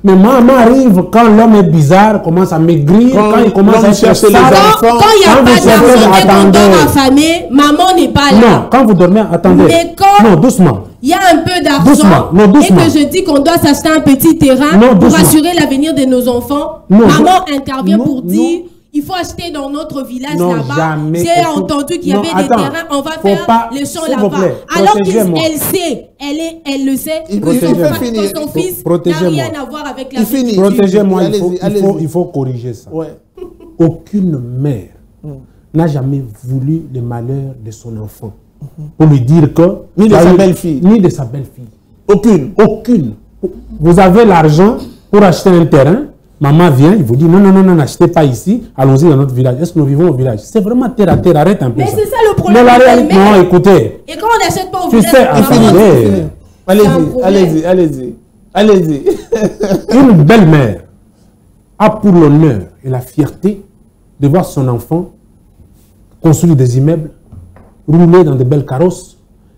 Mais maman arrive quand l'homme est bizarre, commence à maigrir, quand il commence à chercher les enfants. Quand il n'y a pas d'argent et qu'on dort affamé, maman n'est pas là. Non, quand vous dormez, attendez. Mais quand non, doucement. Il y a un peu d'argent et que je dis qu'on doit s'acheter un petit terrain pour assurer l'avenir de nos enfants, maman intervient pour dire il faut acheter dans notre village là-bas. J'ai entendu qu'il y avait des terrains, on va faire les champs là-bas. Alors qu'elle sait, elle le sait, que son fils n'a rien à voir avec la vie. Protégez-moi, il faut corriger ça. Ouais. Aucune mère n'a jamais voulu le malheur de son enfant. Pour lui dire que... Ni de sa belle-fille. Ni de sa belle-fille. Aucune. Aucune. Vous avez l'argent pour acheter un terrain. Maman vient, il vous dit non, n'achetez pas ici, allons-y dans notre village. Est-ce que nous vivons au village? C'est vraiment terre à terre, arrête un peu. Mais c'est ça le problème. Mais la réalité, non, écoutez. Et quand on n'achète pas au tu village, sais, allez-y. Une belle-mère a pour l'honneur et la fierté de voir son enfant construire des immeubles, rouler dans de belles carrosses,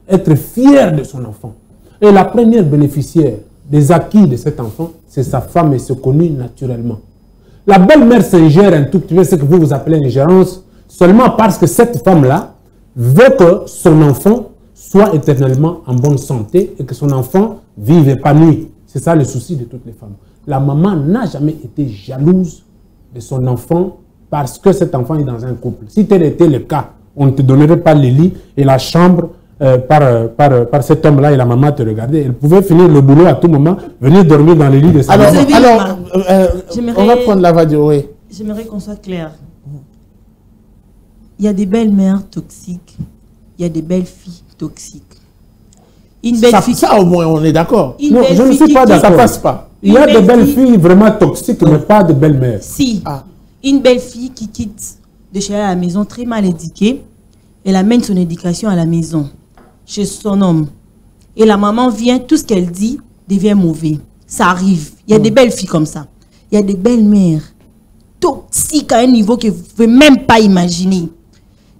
être fière de son enfant. Et la première bénéficiaire des acquis de cet enfant, c'est sa femme et c'est connu naturellement. La belle-mère s'ingère un tout petit peu ce que vous appelez ingérence, seulement parce que cette femme-là veut que son enfant soit éternellement en bonne santé et que son enfant vive épanoui. C'est ça le souci de toutes les femmes. La maman n'a jamais été jalouse de son enfant parce que cet enfant est dans un couple. Si tel était le cas, on ne te donnerait pas le lit et la chambre par cet homme-là et la maman te regardait. Elle pouvait finir le boulot à tout moment, venir dormir dans le lit de sa maman. Alors, on va prendre la radio, oui. J'aimerais qu'on soit clair. Il y a des belles-mères toxiques, il y a des belles-filles toxiques. Une belle fille ça, au moins, on est d'accord. Non, je ne suis pas d'accord. Ça passe pas. Il y a des belles filles vraiment toxiques, mais pas de belles mères. Si. Une belle fille qui quitte de chez elle à la maison très mal éduquée, elle amène son éducation à la maison, chez son homme. Et la maman vient, tout ce qu'elle dit devient mauvais. Ça arrive. Il y a des belles filles comme ça. Il y a des belles mères toxiques à un niveau que vous ne pouvez même pas imaginer.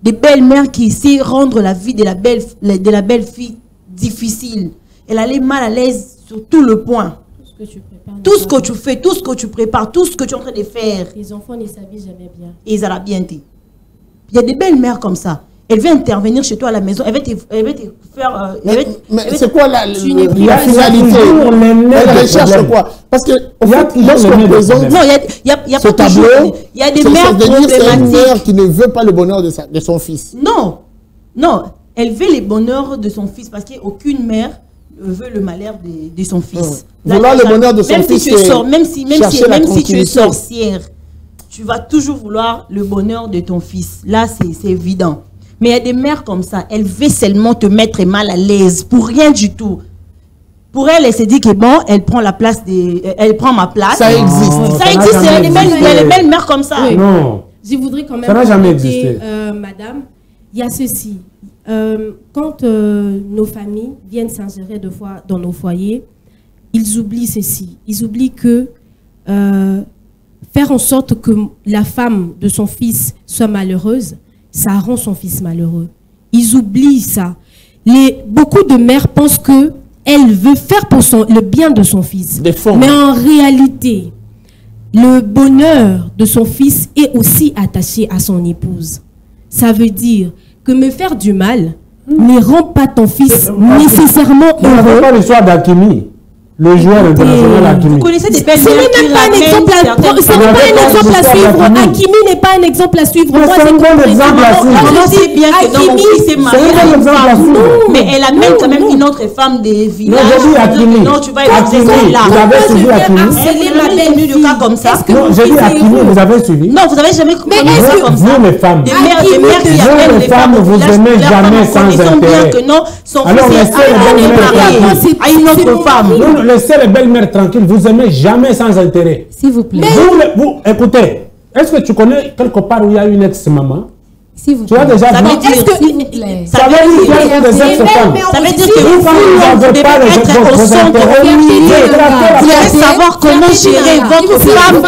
Des belles mères qui essaient de rendre la vie de la belle fille difficile. Elle allait mal à l'aise sur tout le point. Tout ce que tu fais, tout ce que tu prépares, tout ce que tu es en train de faire. Les enfants ne s'habillent jamais bien. Et ils allaient bien. Il y a des belles mères comme ça. Elle vient intervenir chez toi à la maison. Elle va te faire... mais c'est quoi la finalité? Elle recherche quoi? Parce que lorsqu'on présente ce tableau, il y a des mères problématiques. C'est une mère qui ne veut pas le bonheur de son fils. Non, elle veut le bonheur de son fils parce qu'aucune mère veut le malheur de son fils. Vouloir le bonheur de son fils, même si tu es sorcière, tu vas toujours vouloir le bonheur de ton fils. Là, c'est évident. Mais il y a des mères comme ça, elle veut seulement te mettre mal à l'aise pour rien du tout. Pour elle, elle s'est dit que bon, elle prend la place elle prend ma place. Ça existe. Ça existe. Il y a des belles mères comme ça. Oui. Non. Je voudrais quand même. Ça n'a jamais existé. Madame, il y a ceci. Quand nos familles viennent s'ingérer deux fois dans nos foyers, ils oublient ceci. Ils oublient que faire en sorte que la femme de son fils soit malheureuse, ça rend son fils malheureux. Ils oublient ça. Beaucoup de mères pensent qu'elle veut faire pour le bien de son fils. Mais en réalité, le bonheur de son fils est aussi attaché à son épouse. Ça veut dire que me faire du mal ne rend pas ton fils nécessairement heureux. C'est pas l'histoire d'Hakimi, le joueur international Hakimi. Vous connaissez des belles Ce n'est même pas un exemple à suivre. Hakimi n'est pas un exemple à suivre. Moi, c'est un bon exemple à suivre. Je sais bien que dans mon fils est marié à une femme, mais elle amène quand même une autre femme des villages. Non, tu vas être là. Vous avez suivi Hakimi. Elle est venue de cas comme ça. Non, j'ai dit Hakimi, vous avez suivi. Non, vous n'avez jamais connu ça comme ça. Vous, les femmes, des mères qui amènent les femmes, vous aimez jamais sans intérêt. Son fils est à une autre femme. Laissez les belles-mères tranquilles, vous aimez jamais sans intérêt. S'il vous plaît. Écoutez, est-ce que tu connais quelque part où il y a une ex-maman S'il vous Tu as plaît. déjà Ça vu. veut dire, S'il vous plaît. Ça veut dire qu'il y a des ex-femmes. ça veut dire que vous devez être au centre, au milieu. Vous devez savoir comment gérer votre femme.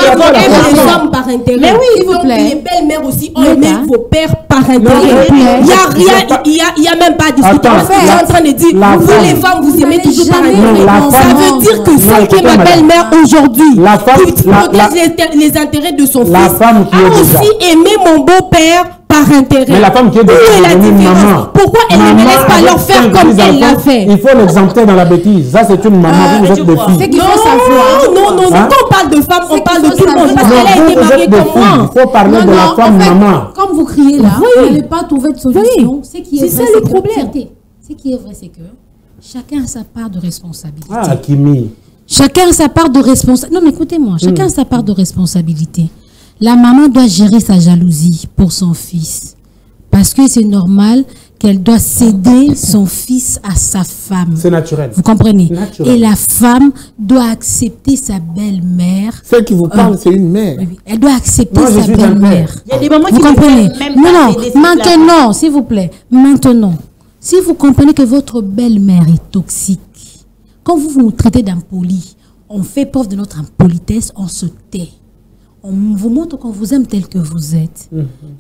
Les hommes par intérêt. Mais oui, s'il vous Donc, plaît. les belles-mères aussi ont Mais aimé pas. vos pères par intérêt. Non, Il n'y a rien, il y a même pas à discuter. Attends, Vous êtes en train de dire, la vous femme- les femmes, vous aimez n'allez toujours par jamais intérêt. Non, la Ça femme- veut dire que Non, celle qui est écoutez, ma madame. belle-mère aujourd'hui, La femme- qui la- protège les intérêts de son La fils, femme qui a est déjà- aussi aimé mon beau-père par intérêt. Mais la femme qui est Où est la devenue différence? maman. Pourquoi elle ne Maman laisse pas avec leur faire 5 comme elle l'a enfants, fait? Il faut l'exempter dans la bêtise. Ça, c'est une maman. Vous êtes des C'est filles. qu'il faut savoir. Non, Hein? quand on parle de femme, on C'est parle qu'il de faut tout le monde. savoir. Parce qu'elle a Non, été vous mariée êtes des comme filles. moi. Il faut parler de la femme en fait, maman. comme vous criez là, Oui. vous n'allez pas trouver de solution. Ce qui est C'est vrai, ça le que- problème. Fierté. Ce qui est vrai, c'est que chacun a sa part de responsabilité. Ah, Kimi. Chacun a sa part de responsabilité. Non, mais écoutez-moi, chacun a sa part de responsabilité. La maman doit gérer sa jalousie pour son fils. Parce que c'est normal qu'elle doit céder son fils à sa femme. C'est naturel. Vous comprenez? Naturel. Et la femme doit accepter sa belle-mère. Celle qui vous parle, c'est une mère. Elle doit accepter Moi, je sa suis un belle-mère. père. Il y a des mamans Vous qui ne comprenez? peuvent même Non, pas non. céder cette Maintenant, s'il vous plaît, maintenant, si vous comprenez que votre belle-mère est toxique, quand vous vous traitez d'impoli, on fait preuve de notre impolitesse, on se tait. On vous montre qu'on vous aime tel que vous êtes.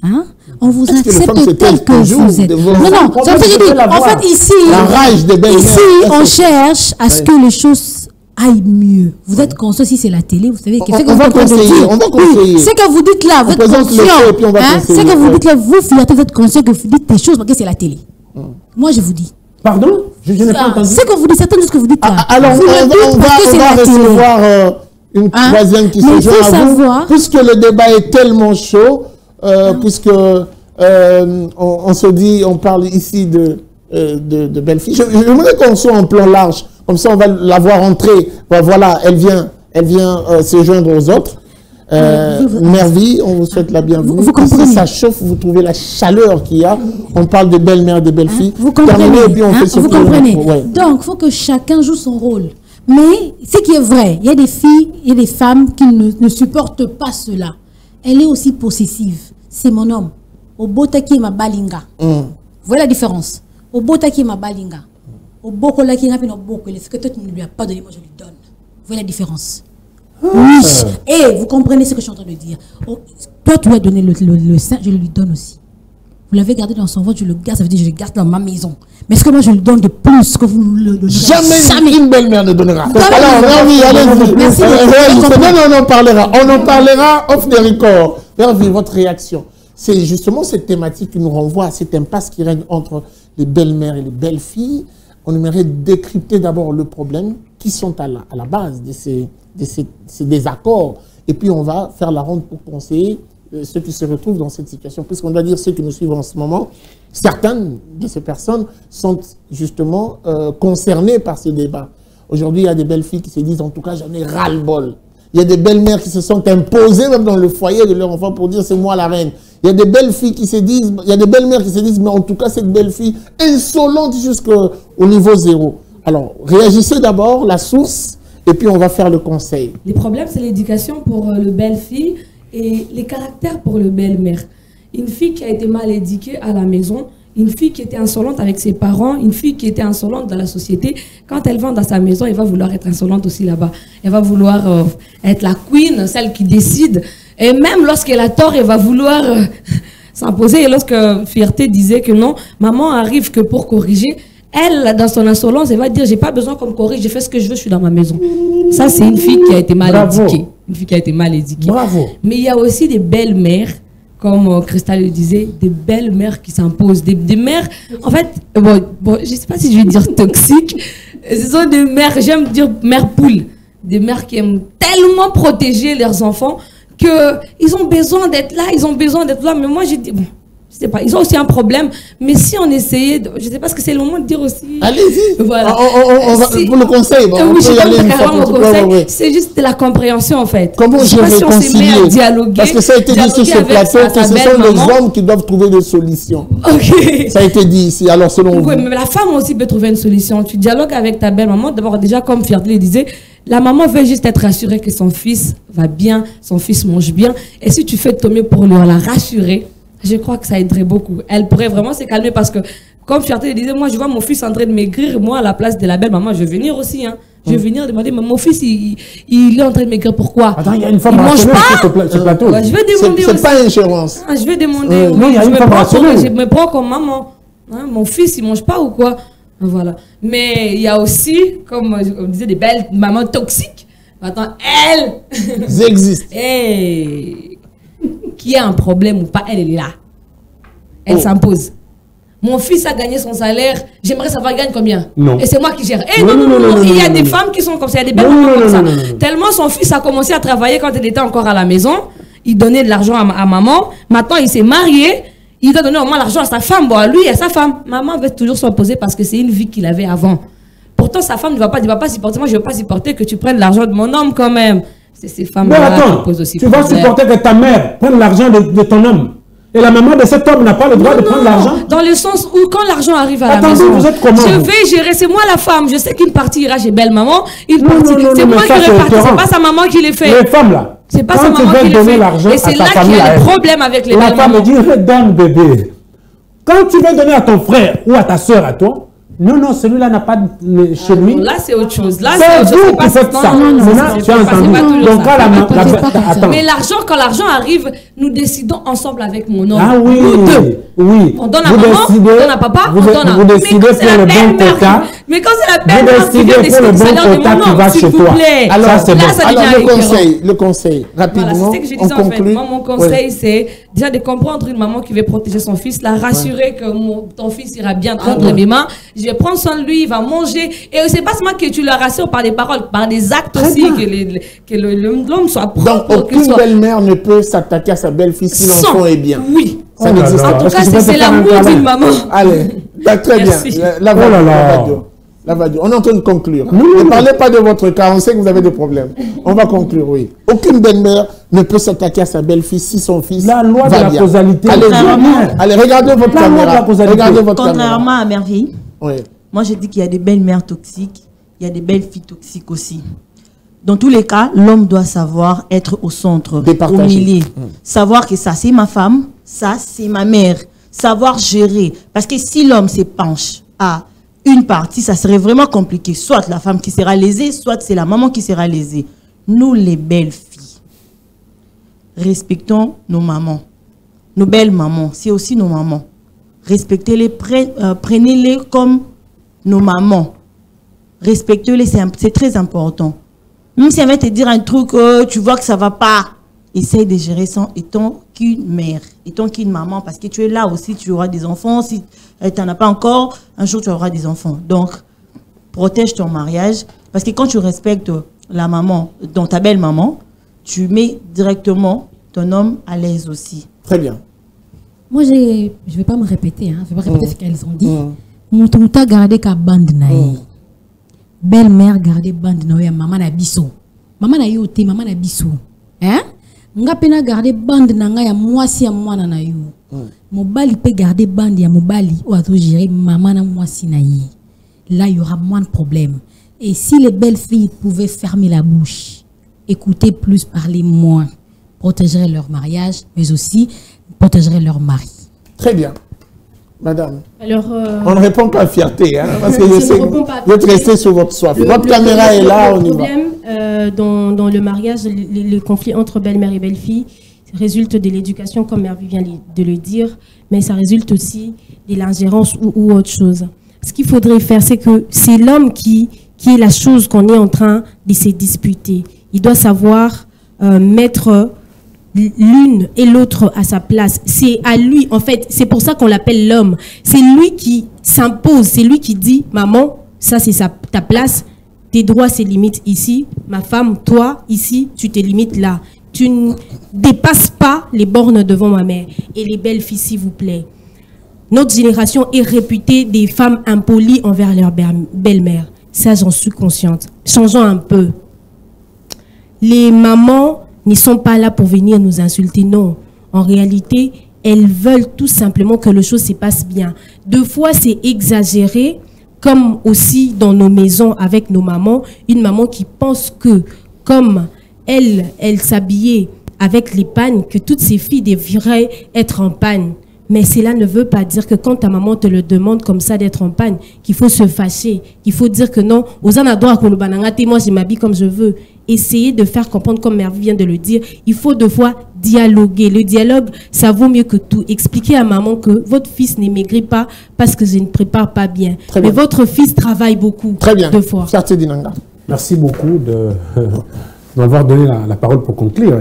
Hein? On vous Est-ce que les femmes se accepte tel taisent que toujours vous êtes. devant- Non, non, Pourquoi ça veut vous dire, devez la en voir? fait, ici, La rage des belles-mères. ici, Ça, on c'est- cherche à ce que les choses aillent mieux. Vous êtes conscient, si c'est la télé, vous savez, On- ce que on vous va êtes en train de conseiller, dire. on va Oui, conseiller. ce que vous dites là, vous êtes présente le conscient. fait et puis on va Hein, conseiller, ce que vous ouais. dites là, vous, fierté, vous êtes conscient que vous dites des choses parce que c'est la télé. Moi, je vous dis. Pardon? Je n'ai pas entendu. Ce que vous dites, certaines choses que vous dites là. Ah, alors, vous le dites parce que c'est la télé. recevoir une Hein? troisième qui Mais se il faut joint à vous. savoir- Puisque le débat est tellement chaud, puisque on se dit, on parle ici de belles filles. J'aimerais qu'on soit en plan large, comme ça on va la voir entrer. Voilà, elle vient se joindre aux autres. Merveille, on vous souhaite la bienvenue. Vous comprenez? Si ça chauffe, vous trouvez la chaleur qu'il y a. On parle de belles-mères, de belles filles. Vous comprenez? Terminez, et puis on fait ce Vous tour. comprenez? Ouais. Donc, il faut que chacun joue son rôle. Mais ce qui est vrai, il y a des filles, il y a des femmes qui ne supportent pas cela. Elle est aussi possessive. C'est mon homme. Au botaki ma balinga. Vous voyez la différence? Au botaki ma balinga. Au bokolaki na pino bokole. Ce que toi tu ne lui as pas donné, moi je lui donne. Vous voyez la différence? Oui. Et vous comprenez ce que je suis en train de dire. Oh, toi tu lui as donné le sein, je le lui donne aussi. Vous l'avez gardé dans son ventre, je le garde, ça veut dire que je le garde dans ma maison. Mais est-ce que moi je lui donne de plus que vous le donnez? Jamais une belle-mère ne donnera. Jamais. Alors, oui, allez-y. Merci. Non, on en parlera. On en parlera off the record. Hervé, votre réaction. C'est justement cette thématique qui nous renvoie à cette impasse qui règne entre les belles-mères et les belles-filles. On aimerait décrypter d'abord le problème, qui sont à la base de ces désaccords. Et puis, on va faire la ronde pour conseiller ceux qui se retrouvent dans cette situation. Puisqu'on doit dire ceux qui nous suivent en ce moment, certaines de ces personnes sont justement concernées par ce débat. Aujourd'hui, il y a des belles filles qui se disent, en tout cas, j'en ai ras-le-bol. Il y a des belles-mères qui se sont imposées même dans le foyer de leur enfant pour dire, c'est moi la reine. Il y a des belles filles qui se disent, il y a des belles-mères qui se disent, mais en tout cas, cette belle fille insolente jusqu'au niveau zéro. Alors, réagissez d'abord, la source, et puis on va faire le conseil. Les problèmes, c'est l'éducation pour le belle-fille et les caractères pour le belle-mère. Une fille qui a été mal éduquée à la maison, une fille qui était insolente avec ses parents, une fille qui était insolente dans la société, quand elle va dans sa maison, elle va vouloir être insolente aussi là-bas. Elle va vouloir être la queen, celle qui décide. Et même lorsqu'elle a tort, elle va vouloir s'imposer. Et lorsque Fierté disait que non, maman arrive que pour corriger, elle, dans son insolence, elle va dire, j'ai pas besoin qu'on me corrige, j'ai fait ce que je veux, je suis dans ma maison. Ça, c'est une fille qui a été mal éduquée. Une fille qui a été mal éduquée. Bravo. Mais il y a aussi des belles-mères, comme Christelle le disait, des belles-mères qui s'imposent. Des mères, en fait, bon, je sais pas si je vais dire toxiques, ce sont des mères, j'aime dire mères poules. Des mères qui aiment tellement protéger leurs enfants qu'ils ont besoin d'être là, mais moi, je dis, bon, je sais pas, ils ont aussi un problème, mais si on essayait, je sais pas, ce que c'est le moment de dire aussi. Allez-y. Voilà. On va, pour le conseil, bon, on Oui, peut y aller une fois carrément pour au tout. conseil. Ouais. C'est juste de la compréhension en fait. Comment je sais pas si on s'est mis à dialoguer. Parce que ça a été dit sur ce plateau que ce sont les hommes qui doivent trouver des solutions. Ok. Ça a été dit ici, alors selon vous. Oui, mais la femme aussi peut trouver une solution. Tu dialogues avec ta belle-maman. D'abord, déjà, comme Fierté le disait, la maman veut juste être rassurée que son fils va bien, son fils mange bien. Et si tu fais de ton mieux pour la rassurer, Je crois que ça aiderait beaucoup. Elle pourrait vraiment se calmer parce que, comme Fierté disait, moi je vois mon fils en train de maigrir, moi à la place de la belle maman, je vais venir aussi. Hein. Je vais venir demander, mais mon fils il est en train de maigrir, pourquoi? Attends, il y a une femme rationnelle sur ce plateau. Ouais, je vais demander aussi. C'est pas ingérence. Ah, je vais demander. Non, il y a une femme rationnelle. Je me prends comme maman. Hein, mon fils, il mange pas ou quoi? Voilà. Mais il y a aussi, comme on disait, des belles mamans toxiques. Attends, elles existent. Hey, qui a un problème ou pas, elle est là. Elle s'impose. Mon fils a gagné son salaire, j'aimerais savoir il gagne combien. Non. Et c'est moi qui gère. Non, Il y a des femmes qui sont comme ça, il y a des belles mamans comme ça. Tellement son fils a commencé à travailler quand elle était encore à la maison, il donnait de l'argent à maman. Maintenant, il s'est marié, il doit donner au moins l'argent à sa femme. Bon, lui et à sa femme. Maman veut toujours s'opposer parce que c'est une vie qu'il avait avant. Pourtant, sa femme ne va pas supporter. Moi, je ne veux pas supporter que tu prennes l'argent de mon homme quand même. C'est ces femmes-là qui posent aussi tu vas supporter que ta mère prenne l'argent de ton homme. Et la maman de cet homme n'a pas le droit de prendre l'argent. Dans le sens où quand l'argent arrive à la maison, vous êtes comment, je vais gérer, c'est moi la femme. Je sais qu'une partie ira chez belle maman, une partie c'est moi qui répartis, c'est pas sa maman qui les fait. Les femmes là, c'est pas sa maman qui les fait. Et c'est là qu'il y a le problème avec les belles mamans. La femme dit, donne bébé. Quand tu veux donner à ton frère ou à ta soeur à toi, non, celui-là n'a pas chez lui. Là, c'est autre chose. Là, c'est vous qui faites ça. Tu as entendu. Donc, mais l'argent, quand l'argent arrive, nous décidons ensemble avec mon homme. Ah oui, nous deux. Oui. On donne à maman, on donne à papa, on donne à... Vous décidez pour le bon quota. Mais quand c'est la belle-mère qui vient décider du salaire de mon homme, s'il vous plaît. Alors, là, ça devient le conseil, rapidement, voilà, c'est ce que je disais en fait. Moi, mon conseil, c'est déjà de comprendre une maman qui veut protéger son fils, la rassurer que ton fils ira bien entre mes mains. Je vais prendre soin de lui, il va manger. Et c'est pas seulement que tu le rassures par des paroles, par des actes aussi, que l'homme soit propre. Donc, aucune belle-mère ne peut s'attaquer à sa belle-fille si l'enfant est bien. Oui. Ça n'existe pas. En tout cas, c'est l'amour d'une maman. Allez, très bien. La Vadio. On est en train de conclure. Ne parlez pas de votre cas, on sait que vous avez des problèmes. On va conclure, oui. Aucune belle-mère ne peut s'attaquer à sa belle-fille si son fils va bien. La loi de la causalité. Allez, regardez votre caméra. Contrairement à Merveille, oui. Moi je dis qu'il y a des belles-mères toxiques, il y a des belles-filles toxiques aussi. Dans tous les cas, l'homme doit savoir être au centre, au milieu. Savoir que ça, c'est ma femme, ça, c'est ma mère. Savoir gérer. Parce que si l'homme se penche à une partie, ça serait vraiment compliqué. Soit la femme qui sera lésée, soit c'est la maman qui sera lésée. Nous, les belles filles, respectons nos mamans. Nos belles mamans, c'est aussi nos mamans. Respectez-les, prenez-les comme nos mamans. Respectez-les, c'est très important. Même si elle va te dire un truc, tu vois que ça ne va pas, essaye de gérer ça étant qu'une mère, étant qu'une maman, parce que tu es là aussi, tu auras des enfants. Si tu n'en as pas encore, un jour tu auras des enfants. Donc, protège ton mariage, parce que quand tu respectes la maman, donc ta belle maman, tu mets directement ton homme à l'aise aussi. Très bien. Moi, je ne vais pas me répéter, hein. Je ne vais pas répéter ce qu'elles ont dit. Mon tonton gardé ka bande naïe. Belle-mère gardé bande naïe, maman na biso. Maman na yote, maman na biso. Hein? Nga pena garder bande na nga ya mwasi ya mwana na yo. Mobali peut garder bande ya mobali ou à tout gérer maman na mwasi na yi. Là il y aura moins de problèmes. Et si les belles filles pouvaient fermer la bouche, écouter plus, parler moins, protégeraient leur mariage, mais aussi protégeraient leur mari. Très bien. Madame, alors, on ne répond pas à fierté, hein, parce que je sais que vous êtes resté sur votre soif. Votre caméra est là, on y va. Le problème dans le mariage, le conflit entre belle-mère et belle-fille résulte de l'éducation, comme Merveille vient de le dire, mais ça résulte aussi de l'ingérence ou autre chose. Ce qu'il faudrait faire, c'est que c'est l'homme qui est la chose qu'on est en train de se disputer. Il doit savoir mettre l'une et l'autre à sa place. C'est à lui, en fait, c'est pour ça qu'on l'appelle l'homme. C'est lui qui s'impose, c'est lui qui dit, maman, ça c'est ta place, tes droits se limitent ici, ma femme, toi, ici, tu te limites là. Tu ne dépasses pas les bornes devant ma mère. Et les belles filles, s'il vous plaît. Notre génération est réputée des femmes impolies envers leur belle-mère. Ça, j'en suis consciente. Changeons un peu. Les mamans ne sont pas là pour venir nous insulter, non. En réalité, elles veulent tout simplement que les choses se passent bien. Deux fois, c'est exagéré, comme aussi dans nos maisons avec nos mamans, une maman qui pense que, comme elle s'habillait avec les pannes, que toutes ces filles devraient être en panne. Mais cela ne veut pas dire que quand ta maman te le demande comme ça d'être en panne, qu'il faut se fâcher, qu'il faut dire que non, moi je m'habille comme je veux. Essayez de faire comprendre, comme Merve vient de le dire, il faut deux fois dialoguer. Le dialogue, ça vaut mieux que tout. Expliquez à maman que votre fils ne maigrit pas parce que je ne prépare pas bien. Mais votre fils travaille beaucoup. Très bien. Deux fois. Merci beaucoup de m'avoir donné la parole pour conclure.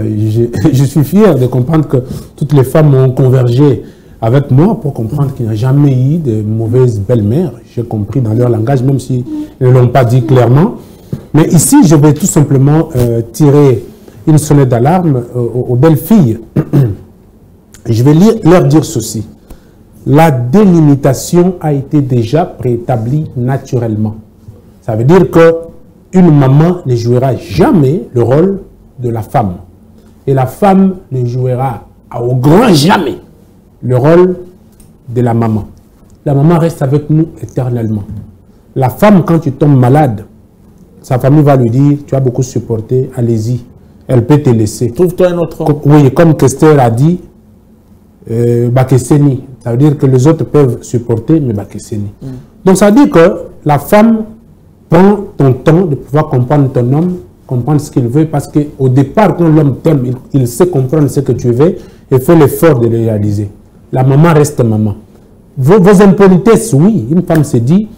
Je suis fier de comprendre que toutes les femmes ont convergé avec moi pour comprendre qu'il n'y a jamais eu de mauvaises belles-mères. J'ai compris dans leur langage, même s'ils ne l'ont pas dit clairement. Mais ici, je vais tout simplement tirer une sonnette d'alarme aux belles filles. Je vais leur dire ceci. La délimitation a été déjà préétablie naturellement. Ça veut dire qu'une maman ne jouera jamais le rôle de la femme. Et la femme ne jouera au grand jamais le rôle de la maman. La maman reste avec nous éternellement. La femme, quand tu tombes malade, sa famille va lui dire, tu as beaucoup supporté, allez-y, elle peut te laisser. Trouve-toi un autre homme. Oui, comme Kester a dit, Bakeseni. Ça veut dire que les autres peuvent supporter, mais Bakeseni. Donc ça veut dire que la femme prend ton temps de pouvoir comprendre ton homme, comprendre ce qu'il veut, parce qu'au départ, quand l'homme t'aime, il sait comprendre ce que tu veux et fait l'effort de le réaliser. La maman reste maman. Vos impolitesses, oui, une femme se dit,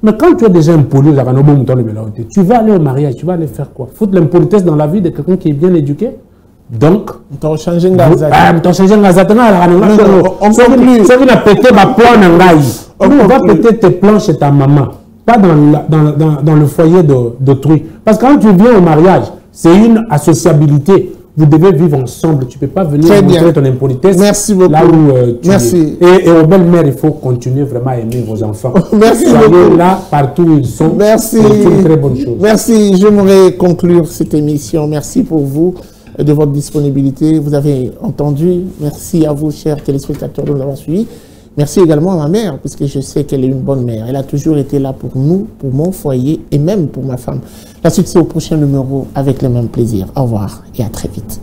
mais quand tu es déjà impoli, tu vas aller au mariage, tu vas aller faire quoi? Foutre l'impolitesse dans la vie de quelqu'un qui est bien éduqué? Donc, on va péter tes plans chez ta maman, pas dans le foyer d'autrui. Parce que quand tu viens au mariage, c'est une associabilité. Vous devez vivre ensemble. Tu ne peux pas venir montrer ton impolitesse. Merci beaucoup. Là où tu Merci. es. Et aux belles-mères, il faut continuer vraiment à aimer vos enfants. Merci beaucoup. Là, partout où ils sont. Merci. C'est une très bonne chose. Merci. J'aimerais conclure cette émission. Merci pour vous, de votre disponibilité. Vous avez entendu. Merci à vous, chers téléspectateurs, de nous avoir suivis. Merci également à ma mère, puisque je sais qu'elle est une bonne mère. Elle a toujours été là pour nous, pour mon foyer et même pour ma femme. La suite, c'est au prochain numéro avec le même plaisir. Au revoir et à très vite.